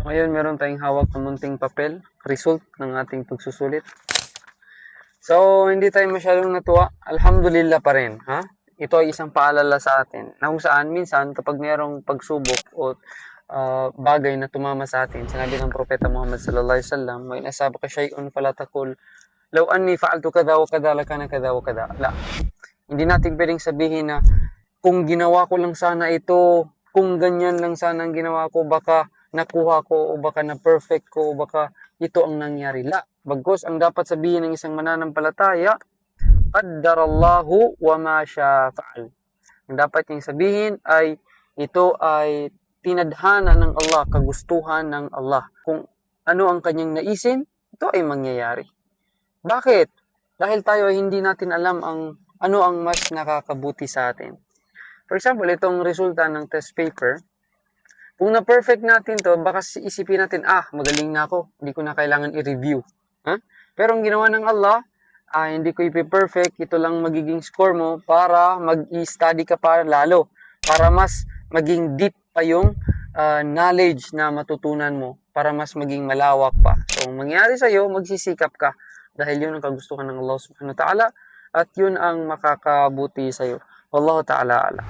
So ngayon meron tayong hawak ng munting papel, result ng ating pagsusulit. So hindi tayo masyadong natuwa, alhamdulillah pa rin, ha? Ito ay isang paalala sa atin na kung saan minsan kapag mayroong pagsubok o bagay na tumama sa atin, sinabi ng Propeta Muhammad sallallahu alaihi wasallam, "Wa in asabaka shay'un fala taqul law anni fa'altu kadha wa kadha lakana kadha wa kadha." La. Hindi natin pwedeng sabihin na kung ginawa ko lang sana ito, kung ganyan lang sana ang ginawa ko, baka nakuha ko o baka na perfect ko o baka ito ang nangyari. La. Bagkus ang dapat sabihin ng isang mananampalataya, qaddarallahu wa ma syaa fa'al. Ang dapat niyang sabihin ay ito ay tinadhana ng Allah, kagustuhan ng Allah. Kung ano ang kanyang naisin, ito ay mangyayari. Bakit? Dahil tayo ay hindi natin alam ano ang mas nakakabuti sa atin. For example, itong resulta ng test paper, kung na-perfect natin to, baka isipin natin, magaling na ako, hindi ko na kailangan i-review. Pero ang ginawa ng Allah, hindi ko i-perfect, ito lang magiging score mo para mag-i-study ka pa lalo, para mas maging deep pa yung knowledge na matutunan mo, para mas maging malawak pa. So, ang mangyari sa'yo, magsisikap ka, dahil yun ang kagustuhan ng Allah subhanahu wa ta'ala, at yun ang makakabuti sa'yo. Wallahu ta'ala alam.